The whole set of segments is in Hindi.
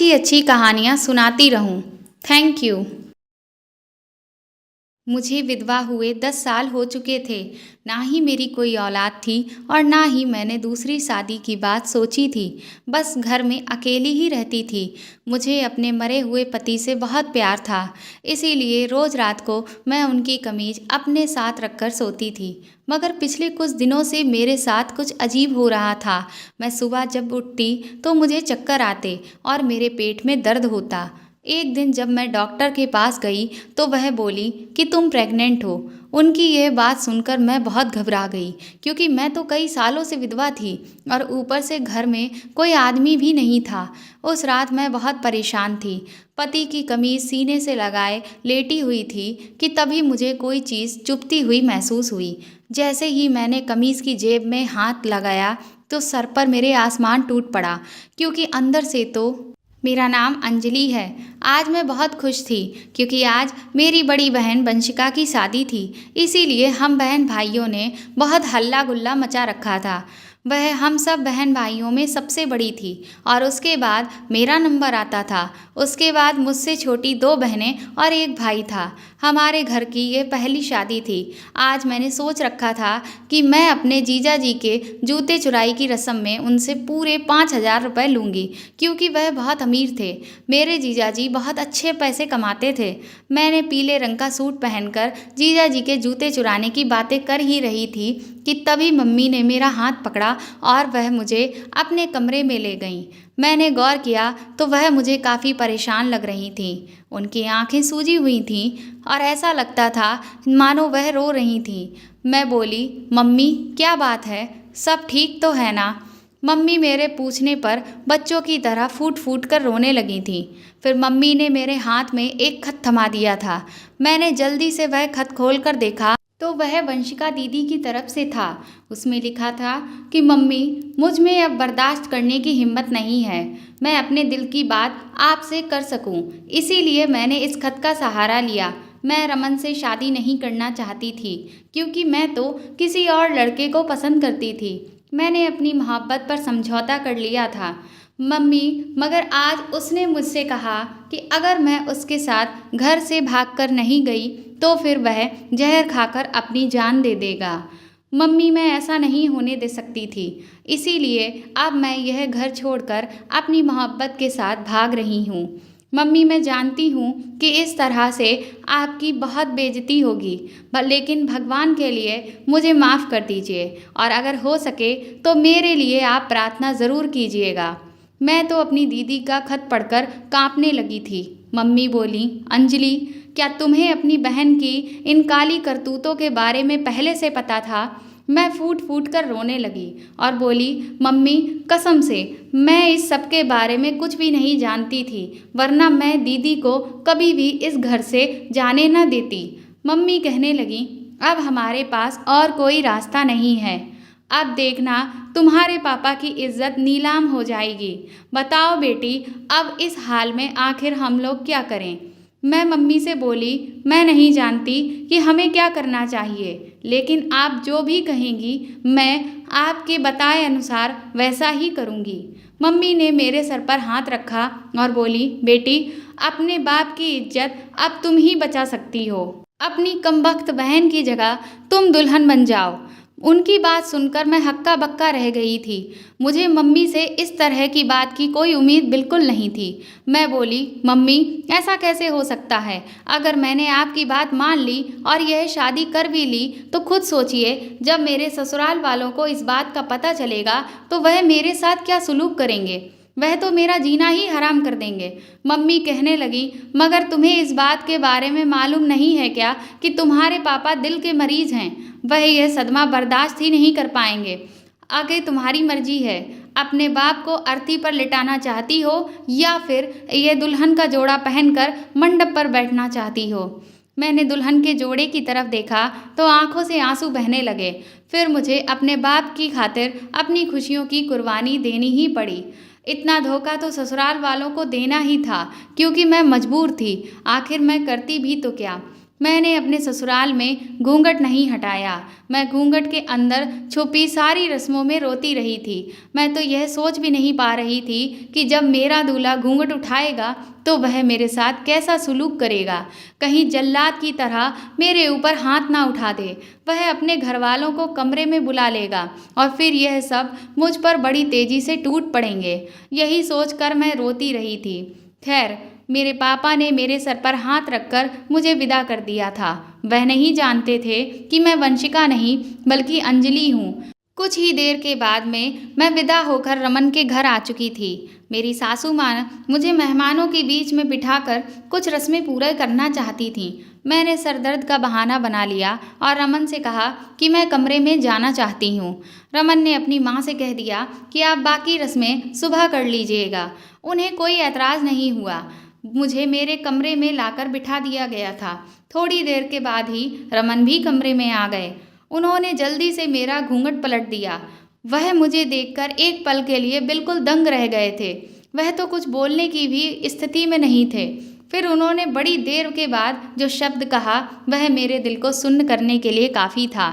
अच्छी अच्छी कहानियाँ सुनाती रहूँ। Thank you. मुझे विधवा हुए 10 साल हो चुके थे। ना ही मेरी कोई औलाद थी और ना ही मैंने दूसरी शादी की बात सोची थी। बस घर में अकेली ही रहती थी। मुझे अपने मरे हुए पति से बहुत प्यार था, इसीलिए रोज़ रात को मैं उनकी कमीज अपने साथ रखकर सोती थी। मगर पिछले कुछ दिनों से मेरे साथ कुछ अजीब हो रहा था। मैं सुबह जब उठती तो मुझे चक्कर आते और मेरे पेट में दर्द होता। एक दिन जब मैं डॉक्टर के पास गई तो वह बोली कि तुम प्रेग्नेंट हो। उनकी यह बात सुनकर मैं बहुत घबरा गई, क्योंकि मैं तो कई सालों से विधवा थी और ऊपर से घर में कोई आदमी भी नहीं था। उस रात मैं बहुत परेशान थी। पति की कमीज सीने से लगाए लेटी हुई थी कि तभी मुझे कोई चीज़ चुभती हुई महसूस हुई। जैसे ही मैंने कमीज की जेब में हाथ लगाया तो सर पर मेरे आसमान टूट पड़ा, क्योंकि अंदर से तो मेरा नाम अंजलि है। आज मैं बहुत खुश थी, क्योंकि आज मेरी बड़ी बहन वंशिका की शादी थी। इसीलिए हम बहन भाइयों ने बहुत हल्ला गुल्ला मचा रखा था। वह हम सब बहन भाइयों में सबसे बड़ी थी और उसके बाद मेरा नंबर आता था। उसके बाद मुझसे छोटी 2 बहनें और एक भाई था। हमारे घर की ये पहली शादी थी। आज मैंने सोच रखा था कि मैं अपने जीजा जी के जूते चुराई की रस्म में उनसे पूरे 5,000 रुपये लूँगी, क्योंकि वह बहुत अमीर थे। मेरे जीजा जी बहुत अच्छे पैसे कमाते थे। मैंने पीले रंग का सूट पहनकर जीजा जी के जूते चुराने की बातें कर ही रही थी कि तभी मम्मी ने मेरा हाथ पकड़ा और वह मुझे अपने कमरे में ले गईं। मैंने गौर किया तो वह मुझे काफ़ी परेशान लग रही थीं। उनकी आंखें सूजी हुई थीं और ऐसा लगता था मानो वह रो रही थीं। मैं बोली, मम्मी क्या बात है, सब ठीक तो है ना? मम्मी मेरे पूछने पर बच्चों की तरह फूट फूट कर रोने लगी थीं। फिर मम्मी ने मेरे हाथ में एक खत थमा दिया था। मैंने जल्दी से वह खत खोल कर देखा तो वह वंशिका दीदी की तरफ से था। उसमें लिखा था कि मम्मी, मुझ में अब बर्दाश्त करने की हिम्मत नहीं है। मैं अपने दिल की बात आपसे कर सकूं, इसीलिए मैंने इस खत का सहारा लिया। मैं रमन से शादी नहीं करना चाहती थी, क्योंकि मैं तो किसी और लड़के को पसंद करती थी। मैंने अपनी मोहब्बत पर समझौता कर लिया था मम्मी, मगर आज उसने मुझसे कहा कि अगर मैं उसके साथ घर से भागकर नहीं गई तो फिर वह जहर खाकर अपनी जान दे देगा। मम्मी, मैं ऐसा नहीं होने दे सकती थी, इसीलिए अब मैं यह घर छोड़कर अपनी मोहब्बत के साथ भाग रही हूँ। मम्मी, मैं जानती हूँ कि इस तरह से आपकी बहुत बेइज्जती होगी, लेकिन भगवान के लिए मुझे माफ़ कर दीजिए और अगर हो सके तो मेरे लिए आप प्रार्थना ज़रूर कीजिएगा। मैं तो अपनी दीदी का खत पढ़कर कांपने लगी थी। मम्मी बोली, अंजलि, क्या तुम्हें अपनी बहन की इन काली करतूतों के बारे में पहले से पता था? मैं फूट फूट कर रोने लगी और बोली, मम्मी कसम से मैं इस सब के बारे में कुछ भी नहीं जानती थी, वरना मैं दीदी को कभी भी इस घर से जाने न देती। मम्मी कहने लगी, अब हमारे पास और कोई रास्ता नहीं है। अब देखना तुम्हारे पापा की इज्जत नीलाम हो जाएगी। बताओ बेटी, अब इस हाल में आखिर हम लोग क्या करें? मैं मम्मी से बोली, मैं नहीं जानती कि हमें क्या करना चाहिए, लेकिन आप जो भी कहेंगी मैं आपके बताए अनुसार वैसा ही करूँगी। मम्मी ने मेरे सर पर हाथ रखा और बोली, बेटी, अपने बाप की इज्जत अब तुम ही बचा सकती हो। अपनी कमबख्त बहन की जगह तुम दुल्हन बन जाओ। उनकी बात सुनकर मैं हक्का बक्का रह गई थी। मुझे मम्मी से इस तरह की बात की कोई उम्मीद बिल्कुल नहीं थी। मैं बोली, मम्मी ऐसा कैसे हो सकता है? अगर मैंने आपकी बात मान ली और यह शादी कर भी ली तो खुद सोचिए, जब मेरे ससुराल वालों को इस बात का पता चलेगा तो वह मेरे साथ क्या सुलूक करेंगे? वह तो मेरा जीना ही हराम कर देंगे। मम्मी कहने लगी, मगर तुम्हें इस बात के बारे में मालूम नहीं है क्या कि तुम्हारे पापा दिल के मरीज हैं? वह यह सदमा बर्दाश्त ही नहीं कर पाएंगे। आगे तुम्हारी मर्जी है, अपने बाप को अर्थी पर लिटाना चाहती हो या फिर ये दुल्हन का जोड़ा पहनकर मंडप पर बैठना चाहती हो। मैंने दुल्हन के जोड़े की तरफ देखा तो आंखों से आंसू बहने लगे। फिर मुझे अपने बाप की खातिर अपनी खुशियों की कुर्बानी देनी ही पड़ी। इतना धोखा तो ससुराल वालों को देना ही था, क्योंकि मैं मजबूर थी। आखिर मैं करती भी तो क्या? मैंने अपने ससुराल में घूंघट नहीं हटाया। मैं घूंघट के अंदर छुपी सारी रस्मों में रोती रही थी। मैं तो यह सोच भी नहीं पा रही थी कि जब मेरा दूल्हा घूंघट उठाएगा तो वह मेरे साथ कैसा सलूक करेगा। कहीं जल्लाद की तरह मेरे ऊपर हाथ ना उठा दे। वह अपने घर वालों को कमरे में बुला लेगा और फिर यह सब मुझ पर बड़ी तेजी से टूट पड़ेंगे। यही सोचकर मैं रोती रही थी। खैर, मेरे पापा ने मेरे सर पर हाथ रखकर मुझे विदा कर दिया था। वह नहीं जानते थे कि मैं वंशिका नहीं बल्कि अंजलि हूँ। कुछ ही देर के बाद में मैं विदा होकर रमन के घर आ चुकी थी। मेरी सासू माँ मुझे मेहमानों के बीच में बिठाकर कुछ रस्में पूरे करना चाहती थीं। मैंने सरदर्द का बहाना बना लिया और रमन से कहा कि मैं कमरे में जाना चाहती हूँ। रमन ने अपनी माँ से कह दिया कि आप बाकी रस्में सुबह कर लीजिएगा। उन्हें कोई ऐतराज़ नहीं हुआ। मुझे मेरे कमरे में लाकर बिठा दिया गया था। थोड़ी देर के बाद ही रमन भी कमरे में आ गए। उन्होंने जल्दी से मेरा घूंघट पलट दिया। वह मुझे देखकर एक पल के लिए बिल्कुल दंग रह गए थे। वह तो कुछ बोलने की भी स्थिति में नहीं थे। फिर उन्होंने बड़ी देर के बाद जो शब्द कहा वह मेरे दिल को सुन्न करने के लिए काफ़ी था।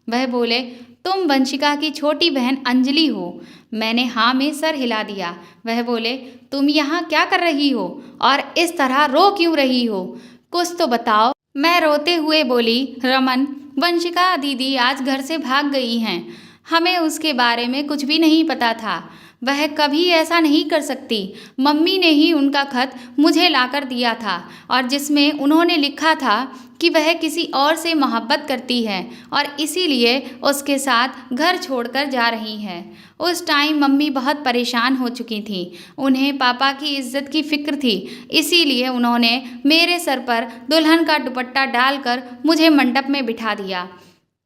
वह बोले, तुम वंशिका की छोटी बहन अंजलि हो। मैंने हाँ में सर हिला दिया। वह बोले, तुम यहाँ क्या कर रही हो और इस तरह रो क्यों रही हो? कुछ तो बताओ। मैं रोते हुए बोली, रमन, वंशिका दीदी आज घर से भाग गई हैं। हमें उसके बारे में कुछ भी नहीं पता था। वह कभी ऐसा नहीं कर सकती। मम्मी ने ही उनका खत मुझे लाकर दिया था और जिसमें उन्होंने लिखा था कि वह किसी और से मोहब्बत करती है और इसीलिए उसके साथ घर छोड़कर जा रही है। उस टाइम मम्मी बहुत परेशान हो चुकी थी। उन्हें पापा की इज्जत की फिक्र थी, इसीलिए उन्होंने मेरे सर पर दुल्हन का दुपट्टा डालकर मुझे मंडप में बिठा दिया।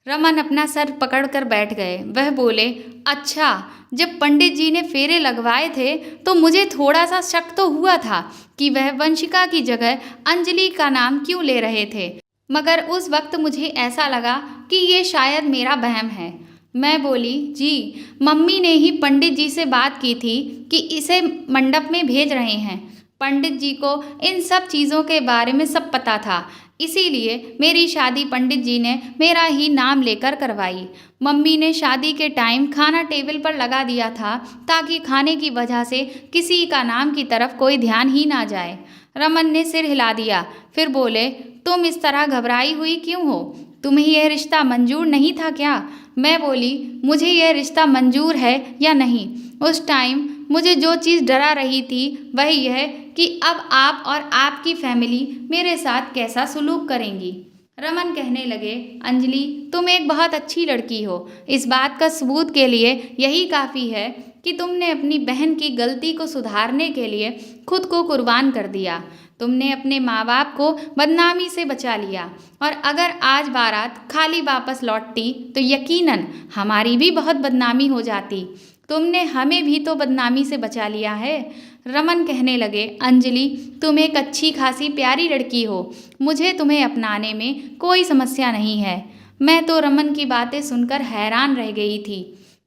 रमन अपना सर पकड़कर बैठ गए। वह बोले, अच्छा, जब पंडित जी ने फेरे लगवाए थे तो मुझे थोड़ा सा शक तो हुआ था कि वह वंशिका की जगह अंजलि का नाम क्यों ले रहे थे, मगर उस वक्त मुझे ऐसा लगा कि ये शायद मेरा वहम है। मैं बोली, जी, मम्मी ने ही पंडित जी से बात की थी कि इसे मंडप में भेज रहे हैं। पंडित जी को इन सब चीज़ों के बारे में सब पता था, इसीलिए मेरी शादी पंडित जी ने मेरा ही नाम लेकर करवाई। मम्मी ने शादी के टाइम खाना टेबल पर लगा दिया था ताकि खाने की वजह से किसी का नाम की तरफ कोई ध्यान ही ना जाए। रमन ने सिर हिला दिया। फिर बोले, तुम इस तरह घबराई हुई क्यों हो? तुम्हें यह रिश्ता मंजूर नहीं था क्या? मैं बोली, मुझे यह रिश्ता मंजूर है या नहीं। उस टाइम मुझे जो चीज़ डरा रही थी वह यह कि अब आप और आपकी फैमिली मेरे साथ कैसा सलूक करेंगी। रमन कहने लगे, अंजलि, तुम एक बहुत अच्छी लड़की हो। इस बात का सबूत के लिए यही काफ़ी है कि तुमने अपनी बहन की गलती को सुधारने के लिए खुद को कुर्बान कर दिया। तुमने अपने माँ बाप को बदनामी से बचा लिया और अगर आज बारात खाली वापस लौटती तो यकीनन हमारी भी बहुत बदनामी हो जाती। तुमने हमें भी तो बदनामी से बचा लिया है। रमन कहने लगे, अंजलि, तुम एक अच्छी खासी प्यारी लड़की हो। मुझे तुम्हें अपनाने में कोई समस्या नहीं है। मैं तो रमन की बातें सुनकर हैरान रह गई थी।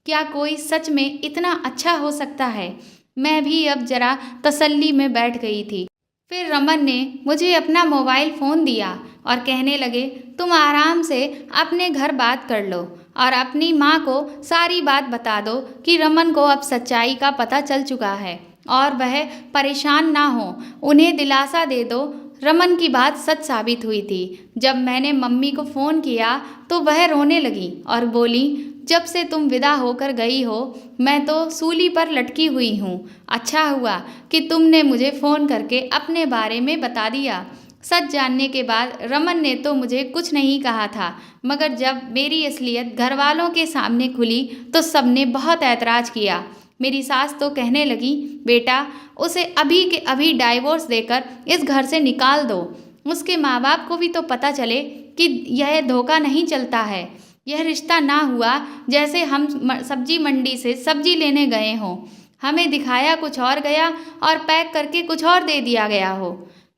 क्या कोई सच में इतना अच्छा हो सकता है? मैं भी अब जरा तसल्ली में बैठ गई थी। फिर रमन ने मुझे अपना मोबाइल फ़ोन दिया और कहने लगे, तुम आराम से अपने घर बात कर लो और अपनी माँ को सारी बात बता दो कि रमन को अब सच्चाई का पता चल चुका है और वह परेशान ना हो। उन्हें दिलासा दे दो, रमन की बात सच साबित हुई थी। जब मैंने मम्मी को फ़ोन किया तो वह रोने लगी और बोली, जब से तुम विदा होकर गई हो मैं तो सूली पर लटकी हुई हूँ। अच्छा हुआ कि तुमने मुझे फ़ोन करके अपने बारे में बता दिया। सच जानने के बाद रमन ने तो मुझे कुछ नहीं कहा था, मगर जब मेरी असलियत घर वालों के सामने खुली तो सबने बहुत ऐतराज़ किया। मेरी सास तो कहने लगी, बेटा, उसे अभी के अभी डाइवोर्स देकर इस घर से निकाल दो। उसके माँ बाप को भी तो पता चले कि यह धोखा नहीं चलता है। यह रिश्ता ना हुआ जैसे हम सब्जी मंडी से सब्जी लेने गए हों, हमें दिखाया कुछ और गया और पैक करके कुछ और दे दिया गया हो।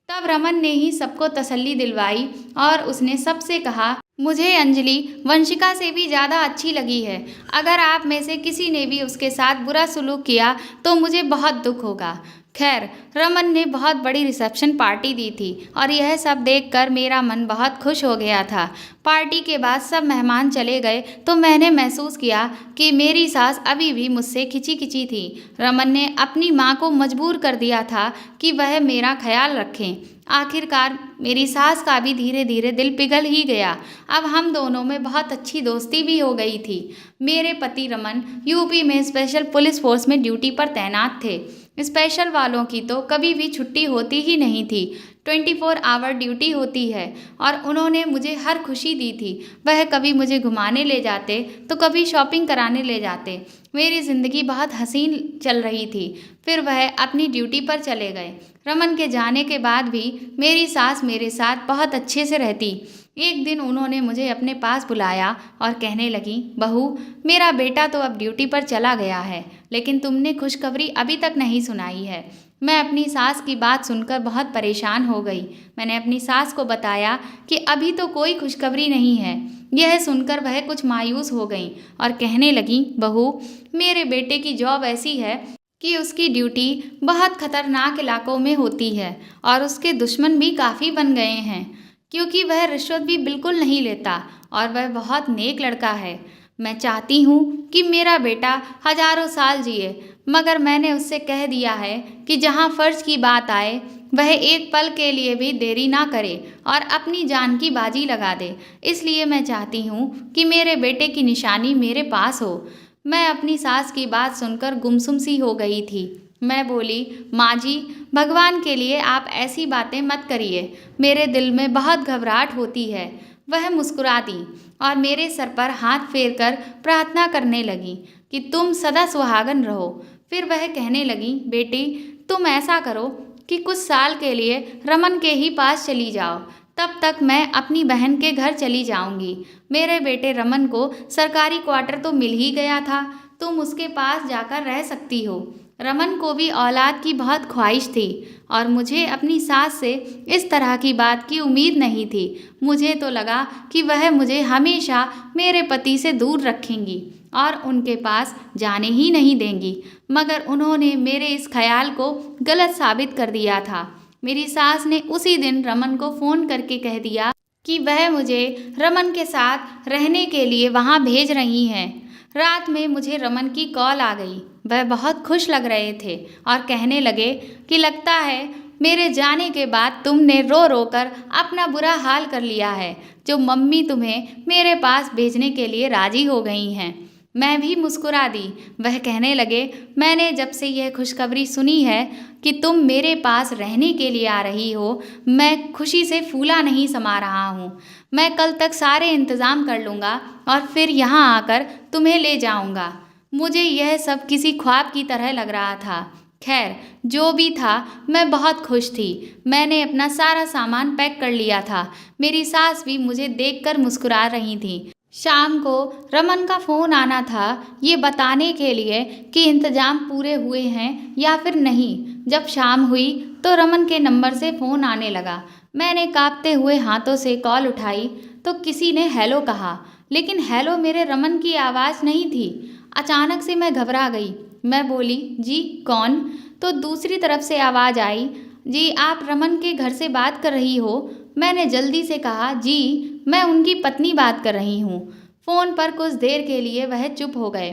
तब रमन ने ही सबको तसल्ली दिलवाई और उसने सबसे कहा, मुझे अंजलि वंशिका से भी ज़्यादा अच्छी लगी है। अगर आप में से किसी ने भी उसके साथ बुरा सलूक किया तो मुझे बहुत दुख होगा। खैर, रमन ने बहुत बड़ी रिसेप्शन पार्टी दी थी और यह सब देखकर मेरा मन बहुत खुश हो गया था। पार्टी के बाद सब मेहमान चले गए तो मैंने महसूस किया कि मेरी सास अभी भी मुझसे खिंची खिंची थी। रमन ने अपनी माँ को मजबूर कर दिया था कि वह मेरा ख्याल रखें। आखिरकार मेरी सास का भी धीरे धीरे दिल पिघल ही गया। अब हम दोनों में बहुत अच्छी दोस्ती भी हो गई थी। मेरे पति रमन यूपी में स्पेशल पुलिस फोर्स में ड्यूटी पर तैनात थे। स्पेशल वालों की तो कभी भी छुट्टी होती ही नहीं थी, 24 आवर ड्यूटी होती है। और उन्होंने मुझे हर खुशी दी थी। वह कभी मुझे घुमाने ले जाते तो कभी शॉपिंग कराने ले जाते। मेरी ज़िंदगी बहुत हसीन चल रही थी। फिर वह अपनी ड्यूटी पर चले गए। रमन के जाने के बाद भी मेरी सास मेरे साथ बहुत अच्छे से रहती। एक दिन उन्होंने मुझे अपने पास बुलाया और कहने लगी, बहू, मेरा बेटा तो अब ड्यूटी पर चला गया है, लेकिन तुमने खुशखबरी अभी तक नहीं सुनाई है। मैं अपनी सास की बात सुनकर बहुत परेशान हो गई। मैंने अपनी सास को बताया कि अभी तो कोई खुशखबरी नहीं है। यह सुनकर वह कुछ मायूस हो गई और कहने लगी, बहू, मेरे बेटे की जॉब ऐसी है कि उसकी ड्यूटी बहुत खतरनाक इलाकों में होती है और उसके दुश्मन भी काफ़ी बन गए हैं, क्योंकि वह रिश्वत भी बिल्कुल नहीं लेता और वह बहुत नेक लड़का है। मैं चाहती हूँ कि मेरा बेटा हजारों साल जिए, मगर मैंने उससे कह दिया है कि जहाँ फ़र्ज की बात आए वह एक पल के लिए भी देरी ना करे और अपनी जान की बाजी लगा दे। इसलिए मैं चाहती हूँ कि मेरे बेटे की निशानी मेरे पास हो। मैं अपनी सास की बात सुनकर गुमसुम सी हो गई थी। मैं बोली, माँ जी, भगवान के लिए आप ऐसी बातें मत करिए, मेरे दिल में बहुत घबराहट होती है। वह मुस्कुरा दी और मेरे सर पर हाथ फेरकर प्रार्थना करने लगी कि तुम सदा सुहागन रहो। फिर वह कहने लगी, बेटी, तुम ऐसा करो कि कुछ साल के लिए रमन के ही पास चली जाओ, तब तक मैं अपनी बहन के घर चली जाऊंगी। मेरे बेटे रमन को सरकारी क्वार्टर तो मिल ही गया था, तुम उसके पास जाकर रह सकती हो। रमन को भी औलाद की बहुत ख्वाहिश थी और मुझे अपनी सास से इस तरह की बात की उम्मीद नहीं थी। मुझे तो लगा कि वह मुझे हमेशा मेरे पति से दूर रखेंगी और उनके पास जाने ही नहीं देंगी, मगर उन्होंने मेरे इस ख्याल को गलत साबित कर दिया था। मेरी सास ने उसी दिन रमन को फ़ोन करके कह दिया कि वह मुझे रमन के साथ रहने के लिए वहाँ भेज रही हैं। रात में मुझे रमन की कॉल आ गई। वह बहुत खुश लग रहे थे और कहने लगे कि लगता है मेरे जाने के बाद तुमने रो रो कर अपना बुरा हाल कर लिया है, जो मम्मी तुम्हें मेरे पास भेजने के लिए राजी हो गई हैं। मैं भी मुस्कुरा दी। वह कहने लगे, मैंने जब से यह खुशखबरी सुनी है कि तुम मेरे पास रहने के लिए आ रही हो, मैं खुशी से फूला नहीं समा रहा हूँ। मैं कल तक सारे इंतज़ाम कर लूँगा और फिर यहाँ आकर तुम्हें ले जाऊँगा। मुझे यह सब किसी ख्वाब की तरह लग रहा था। खैर, जो भी था, मैं बहुत खुश थी। मैंने अपना सारा सामान पैक कर लिया था। मेरी सास भी मुझे देखकर मुस्कुरा रही थी। शाम को रमन का फ़ोन आना था, ये बताने के लिए कि इंतज़ाम पूरे हुए हैं या फिर नहीं। जब शाम हुई तो रमन के नंबर से फ़ोन आने लगा। मैंने कांपते हुए हाथों से कॉल उठाई तो किसी ने हेलो कहा, लेकिन हेलो मेरे रमन की आवाज़ नहीं थी। अचानक से मैं घबरा गई। मैं बोली, जी कौन? तो दूसरी तरफ से आवाज़ आई, जी आप रमन के घर से बात कर रही हो? मैंने जल्दी से कहा, जी मैं उनकी पत्नी बात कर रही हूँ। फ़ोन पर कुछ देर के लिए वह चुप हो गए।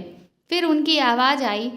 फिर उनकी आवाज़ आई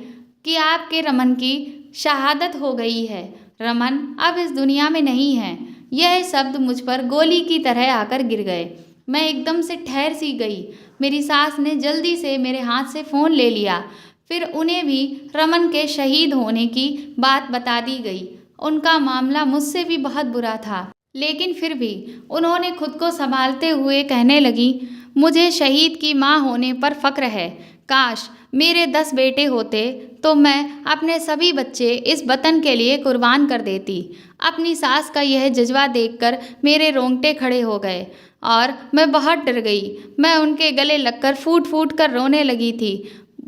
कि आपके रमन की शहादत हो गई है। रमन अब इस दुनिया में नहीं है। यह शब्द मुझ पर गोली की तरह आकर गिर गए। मैं एकदम से ठहर सी गई। मेरी सास ने जल्दी से मेरे हाथ से फ़ोन ले लिया। फिर उन्हें भी रमन के शहीद होने की बात बता दी गई। उनका मामला मुझसे भी बहुत बुरा था, लेकिन फिर भी उन्होंने खुद को संभालते हुए कहने लगी, मुझे शहीद की माँ होने पर फ़क्र है। काश मेरे 10 बेटे होते तो मैं अपने सभी बच्चे इस वतन के लिए कुर्बान कर देती। अपनी सास का यह जज्बा देखकर मेरे रोंगटे खड़े हो गए और मैं बहुत डर गई। मैं उनके गले लगकर फूट फूट कर रोने लगी थी।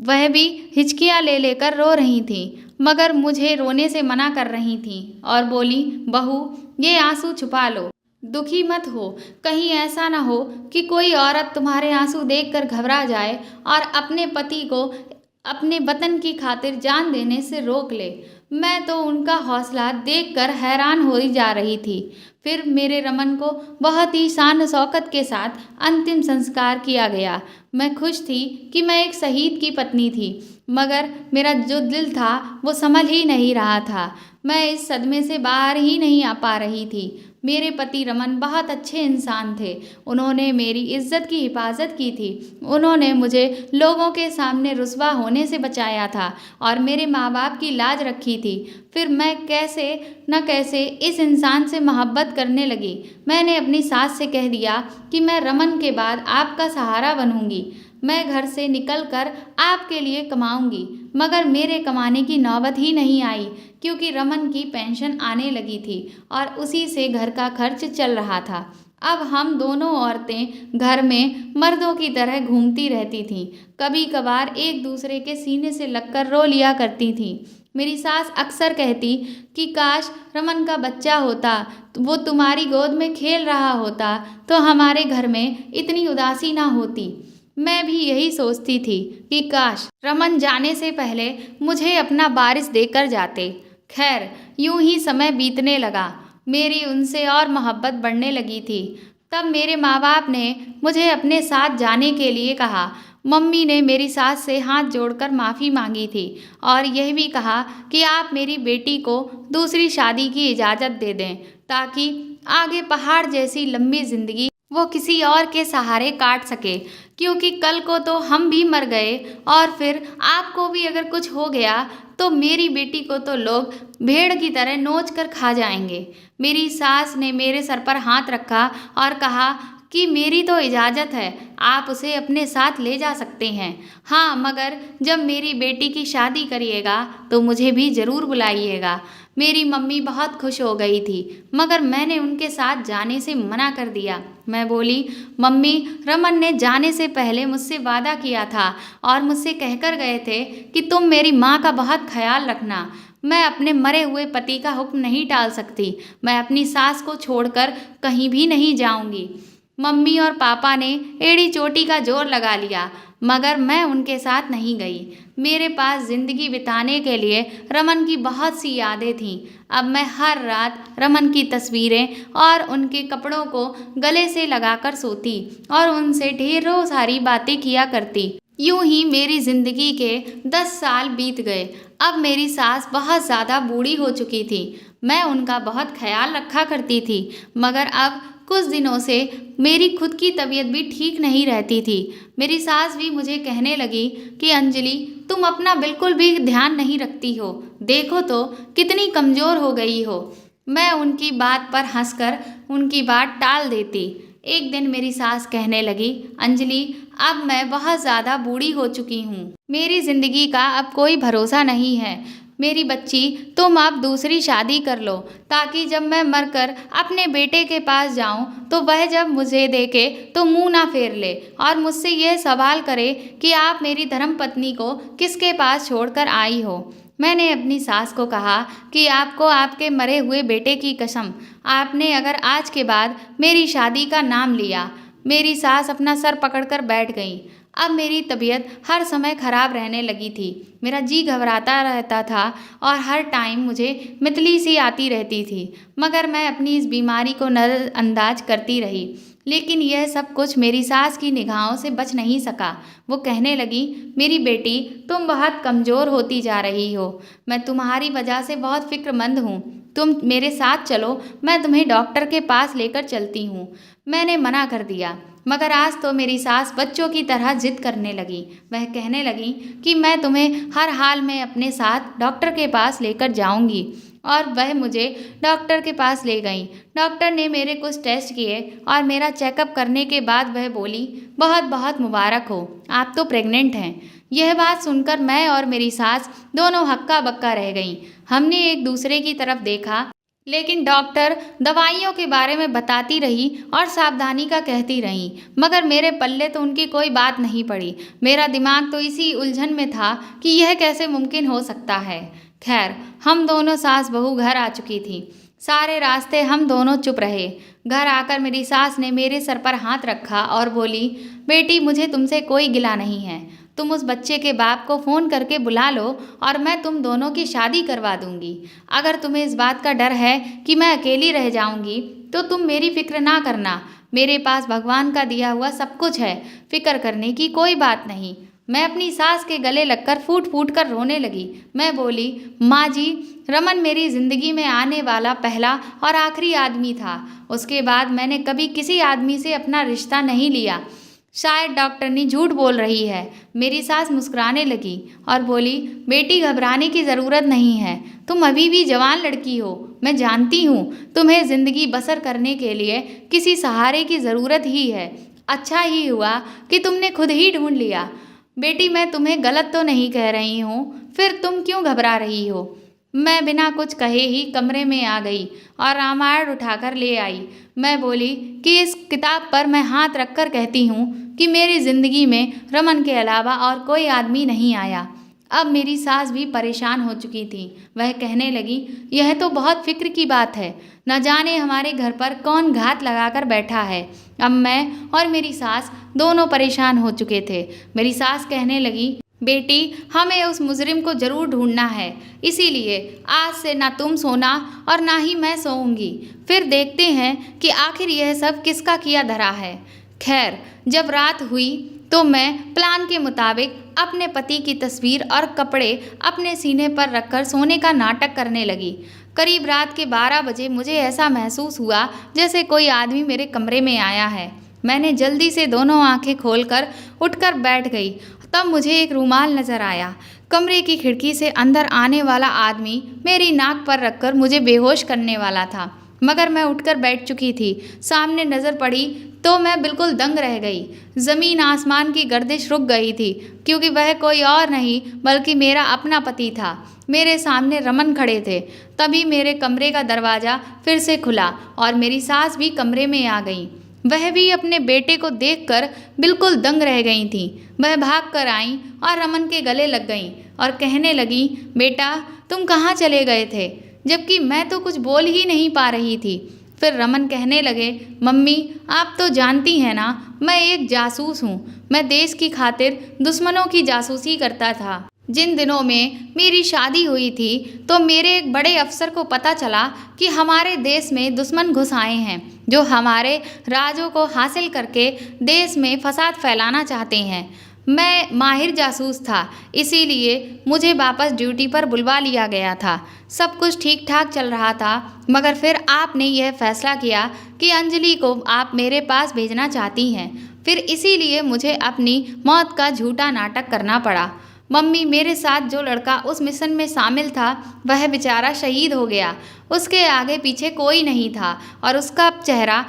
वह भी हिचकियाँ ले लेकर रो रही थी, मगर मुझे रोने से मना कर रही थी और बोली, बहू ये आंसू छुपा लो, दुखी मत हो। कहीं ऐसा ना हो कि कोई औरत तुम्हारे आंसू देखकर घबरा जाए और अपने पति को अपने वतन की खातिर जान देने से रोक ले। मैं तो उनका हौसला देखकर हैरान हो ही जा रही थी। फिर मेरे रमन को बहुत ही शान शौकत के साथ अंतिम संस्कार किया गया। मैं खुश थी कि मैं एक शहीद की पत्नी थी, मगर मेरा जो दिल था वो संभल ही नहीं रहा था। मैं इस सदमे से बाहर ही नहीं आ पा रही थी। मेरे पति रमन बहुत अच्छे इंसान थे। उन्होंने मेरी इज्जत की हिफाजत की थी। उन्होंने मुझे लोगों के सामने रुस्वा होने से बचाया था और मेरे माँ बाप की लाज रखी थी। फिर मैं कैसे न कैसे इस इंसान से मोहब्बत करने लगी। मैंने अपनी सास से कह दिया कि मैं रमन के बाद आपका सहारा बनूंगी। मैं घर से निकलकर आपके लिए कमाऊंगी। मगर मेरे कमाने की नौबत ही नहीं आई, क्योंकि रमन की पेंशन आने लगी थी और उसी से घर का खर्च चल रहा था। अब हम दोनों औरतें घर में मर्दों की तरह घूमती रहती थीं। कभी कभार एक दूसरे के सीने से लगकर रो लिया करती थीं। मेरी सास अक्सर कहती कि काश रमन का बच्चा होता, तो वो तुम्हारी गोद में खेल रहा होता तो हमारे घर में इतनी उदासी ना होती। मैं भी यही सोचती थी कि काश रमन जाने से पहले मुझे अपना वारिस देकर जाते। खैर, यूं ही समय बीतने लगा। मेरी उनसे और मोहब्बत बढ़ने लगी थी। तब मेरे माँ बाप ने मुझे अपने साथ जाने के लिए कहा। मम्मी ने मेरी सास से हाथ जोड़कर माफ़ी मांगी थी और यह भी कहा कि आप मेरी बेटी को दूसरी शादी की इजाज़त दे दें, ताकि आगे पहाड़ जैसी लंबी ज़िंदगी वो किसी और के सहारे काट सके। क्योंकि कल को तो हम भी मर गए और फिर आपको भी अगर कुछ हो गया तो मेरी बेटी को तो लोग भेड़ की तरह नोच कर खा जाएंगे। मेरी सास ने मेरे सर पर हाथ रखा और कहा कि मेरी तो इजाज़त है, आप उसे अपने साथ ले जा सकते हैं। हाँ, मगर जब मेरी बेटी की शादी करिएगा तो मुझे भी ज़रूर बुलाइएगा। मेरी मम्मी बहुत खुश हो गई थी, मगर मैंने उनके साथ जाने से मना कर दिया। मैं बोली, मम्मी, रमन ने जाने से पहले मुझसे वादा किया था और मुझसे कहकर गए थे कि तुम मेरी माँ का बहुत ख्याल रखना। मैं अपने मरे हुए पति का हुक्म नहीं टाल सकती। मैं अपनी सास को छोड़कर कहीं भी नहीं जाऊंगी। मम्मी और पापा ने एड़ी चोटी का जोर लगा लिया, मगर मैं उनके साथ नहीं गई। मेरे पास ज़िंदगी बिताने के लिए रमन की बहुत सी यादें थीं। अब मैं हर रात रमन की तस्वीरें और उनके कपड़ों को गले से लगाकर सोती और उनसे ढेरों सारी बातें किया करती। यूं ही मेरी ज़िंदगी के 10 साल बीत गए। अब मेरी सास बहुत ज़्यादा बूढ़ी हो चुकी थी। मैं उनका बहुत ख्याल रखा करती थी, मगर अब कुछ दिनों से मेरी खुद की तबीयत भी ठीक नहीं रहती थी। मेरी सास भी मुझे कहने लगी कि अंजलि, तुम अपना बिल्कुल भी ध्यान नहीं रखती हो, देखो तो कितनी कमज़ोर हो गई हो। मैं उनकी बात पर हंसकर उनकी बात टाल देती। एक दिन मेरी सास कहने लगी, अंजलि, अब मैं बहुत ज़्यादा बूढ़ी हो चुकी हूँ। मेरी ज़िंदगी का अब कोई भरोसा नहीं है। मेरी बच्ची, तुम अब दूसरी शादी कर लो, ताकि जब मैं मरकर अपने बेटे के पास जाऊं तो वह जब मुझे देखे तो मुंह ना फेर ले और मुझसे यह सवाल करे कि आप मेरी धर्मपत्नी को किसके पास छोड़कर आई हो। मैंने अपनी सास को कहा कि आपको आपके मरे हुए बेटे की कसम, आपने अगर आज के बाद मेरी शादी का नाम लिया। मेरी सास अपना सर पकड़कर बैठ गई। अब मेरी तबीयत हर समय ख़राब रहने लगी थी। मेरा जी घबराता रहता था और हर टाइम मुझे मितली सी आती रहती थी, मगर मैं अपनी इस बीमारी को नज़रअंदाज करती रही। लेकिन यह सब कुछ मेरी सास की निगाहों से बच नहीं सका। वो कहने लगी, मेरी बेटी, तुम बहुत कमज़ोर होती जा रही हो। मैं तुम्हारी वजह से बहुत फिक्रमंद हूँ। तुम मेरे साथ चलो, मैं तुम्हें डॉक्टर के पास लेकर चलती हूँ। मैंने मना कर दिया, मगर आज तो मेरी सास बच्चों की तरह जिद करने लगी। वह कहने लगी कि मैं तुम्हें हर हाल में अपने साथ डॉक्टर के पास लेकर जाऊंगी। और वह मुझे डॉक्टर के पास ले गई। डॉक्टर ने मेरे कुछ टेस्ट किए और मेरा चेकअप करने के बाद वह बोली, बहुत बहुत मुबारक हो, आप तो प्रेग्नेंट हैं। यह बात सुनकर मैं और मेरी सास दोनों हक्का बक्का रह गईं। हमने एक दूसरे की तरफ देखा, लेकिन डॉक्टर दवाइयों के बारे में बताती रही और सावधानी का कहती रही, मगर मेरे पल्ले तो उनकी कोई बात नहीं पड़ी। मेरा दिमाग तो इसी उलझन में था कि यह कैसे मुमकिन हो सकता है। खैर, हम दोनों सास बहू घर आ चुकी थी। सारे रास्ते हम दोनों चुप रहे। घर आकर मेरी सास ने मेरे सर पर हाथ रखा और बोली, बेटी, मुझे तुमसे कोई गिला नहीं है। तुम उस बच्चे के बाप को फ़ोन करके बुला लो और मैं तुम दोनों की शादी करवा दूंगी। अगर तुम्हें इस बात का डर है कि मैं अकेली रह जाऊंगी तो तुम मेरी फिक्र ना करना। मेरे पास भगवान का दिया हुआ सब कुछ है, फिक्र करने की कोई बात नहीं। मैं अपनी सास के गले लगकर फूट फूट कर रोने लगी। मैं बोली, माँ जी, रमन मेरी ज़िंदगी में आने वाला पहला और आखिरी आदमी था। उसके बाद मैंने कभी किसी आदमी से अपना रिश्ता नहीं लिया। शायद डॉक्टरनी झूठ बोल रही है। मेरी सास मुस्कुराने लगी और बोली, बेटी घबराने की ज़रूरत नहीं है। तुम अभी भी जवान लड़की हो। मैं जानती हूँ तुम्हें ज़िंदगी बसर करने के लिए किसी सहारे की ज़रूरत ही है। अच्छा ही हुआ कि तुमने खुद ही ढूंढ लिया। बेटी मैं तुम्हें गलत तो नहीं कह रही हूँ, फिर तुम क्यों घबरा रही हो? मैं बिना कुछ कहे ही कमरे में आ गई और रामायण उठाकर ले आई। मैं बोली कि इस किताब पर मैं हाथ रखकर कहती हूँ कि मेरी ज़िंदगी में रमन के अलावा और कोई आदमी नहीं आया। अब मेरी सास भी परेशान हो चुकी थी। वह कहने लगी, यह तो बहुत फिक्र की बात है। न जाने हमारे घर पर कौन घात लगाकर बैठा है। अब मैं और मेरी सास दोनों परेशान हो चुके थे। मेरी सास कहने लगी, बेटी हमें उस मुजरिम को जरूर ढूंढना है, इसीलिए आज से ना तुम सोना और ना ही मैं सोऊंगी। फिर देखते हैं कि आखिर यह सब किसका किया धरा है। खैर, जब रात हुई तो मैं प्लान के मुताबिक अपने पति की तस्वीर और कपड़े अपने सीने पर रखकर सोने का नाटक करने लगी। करीब रात के 12 बजे मुझे ऐसा महसूस हुआ जैसे कोई आदमी मेरे कमरे में आया है। मैंने जल्दी से दोनों आंखें खोलकर उठकर बैठ गई। तब मुझे एक रूमाल नजर आया। कमरे की खिड़की से अंदर आने वाला आदमी मेरी नाक पर रखकर मुझे बेहोश करने वाला था, मगर मैं उठकर बैठ चुकी थी। सामने नज़र पड़ी तो मैं बिल्कुल दंग रह गई। ज़मीन आसमान की गर्दिश रुक गई थी, क्योंकि वह कोई और नहीं बल्कि मेरा अपना पति था। मेरे सामने रमन खड़े थे। तभी मेरे कमरे का दरवाज़ा फिर से खुला और मेरी सास भी कमरे में आ गई। वह भी अपने बेटे को देखकर बिल्कुल दंग रह गई थी। वह भाग कर आई और रमन के गले लग गई और कहने लगी, बेटा तुम कहाँ चले गए थे? जबकि मैं तो कुछ बोल ही नहीं पा रही थी। फिर रमन कहने लगे, मम्मी आप तो जानती हैं ना, मैं एक जासूस हूँ। मैं देश की खातिर दुश्मनों की जासूसी करता था। जिन दिनों में मेरी शादी हुई थी तो मेरे एक बड़े अफसर को पता चला कि हमारे देश में दुश्मन घुस आए हैं जो हमारे राजों को हासिल करके देश में फसाद फैलाना चाहते हैं। मैं माहिर जासूस था, इसीलिए मुझे वापस ड्यूटी पर बुलवा लिया गया था। सब कुछ ठीक ठाक चल रहा था, मगर फिर आपने यह फैसला किया कि अंजलि को आप मेरे पास भेजना चाहती हैं। फिर इसीलिए मुझे अपनी मौत का झूठा नाटक करना पड़ा। मम्मी, मेरे साथ जो लड़का उस मिशन में शामिल था वह बेचारा शहीद हो गया। उसके आगे पीछे कोई नहीं था और उसका चेहरा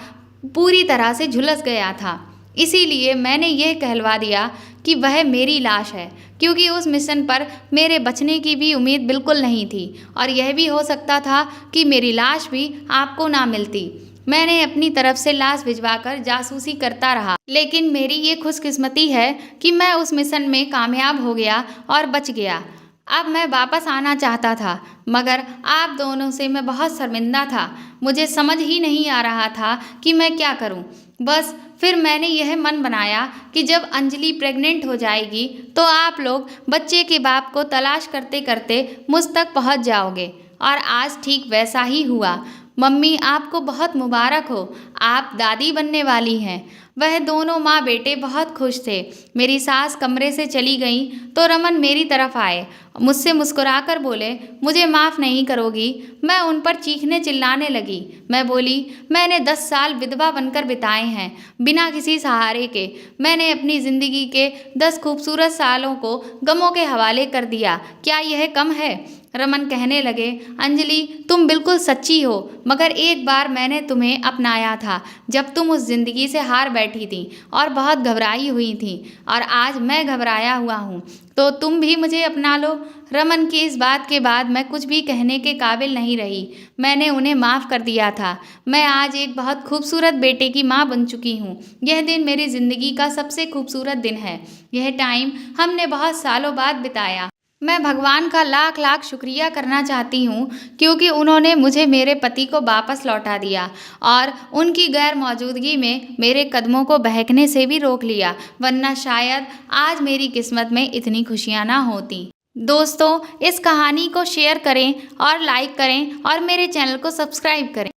पूरी तरह से झुलस गया था। इसीलिए मैंने यह कहलवा दिया कि वह मेरी लाश है, क्योंकि उस मिशन पर मेरे बचने की भी उम्मीद बिल्कुल नहीं थी और यह भी हो सकता था कि मेरी लाश भी आपको ना मिलती। मैंने अपनी तरफ से लाश भिजवाकर जासूसी करता रहा, लेकिन मेरी ये खुशकिस्मती है कि मैं उस मिशन में कामयाब हो गया और बच गया। अब मैं वापस आना चाहता था, मगर आप दोनों से मैं बहुत शर्मिंदा था। मुझे समझ ही नहीं आ रहा था कि मैं क्या करूं। बस फिर मैंने यह मन बनाया कि जब अंजलि प्रेग्नेंट हो जाएगी तो आप लोग बच्चे के बाप को तलाश करते करते मुझ तक पहुंच जाओगे। और आज ठीक वैसा ही हुआ। मम्मी, आपको बहुत मुबारक हो, आप दादी बनने वाली हैं। वह दोनों माँ बेटे बहुत खुश थे। मेरी सास कमरे से चली गई तो रमन मेरी तरफ आए, मुझसे मुस्कुराकर बोले, मुझे माफ़ नहीं करोगी? मैं उन पर चीखने चिल्लाने लगी। मैं बोली, मैंने 10 साल विधवा बनकर बिताए हैं, बिना किसी सहारे के। मैंने अपनी ज़िंदगी के 10 खूबसूरत सालों को गमों के हवाले कर दिया। क्या यह कम है? रमन कहने लगे, अंजलि तुम बिल्कुल सच्ची हो, मगर एक बार मैंने तुम्हें अपनाया था जब तुम उस ज़िंदगी से हार बैठी थी और बहुत घबराई हुई थी, और आज मैं घबराया हुआ हूँ तो तुम भी मुझे अपना लो। रमन की इस बात के बाद मैं कुछ भी कहने के काबिल नहीं रही। मैंने उन्हें माफ़ कर दिया था। मैं आज एक बहुत खूबसूरत बेटे की माँ बन चुकी हूँ। यह दिन मेरी ज़िंदगी का सबसे खूबसूरत दिन है। यह टाइम हमने बहुत सालों बाद बिताया। मैं भगवान का लाख लाख शुक्रिया करना चाहती हूँ क्योंकि उन्होंने मुझे मेरे पति को वापस लौटा दिया और उनकी गैर मौजूदगी में मेरे कदमों को बहकने से भी रोक लिया, वरना शायद आज मेरी किस्मत में इतनी खुशियाँ ना होती। दोस्तों, इस कहानी को शेयर करें और लाइक करें और मेरे चैनल को सब्सक्राइब करें।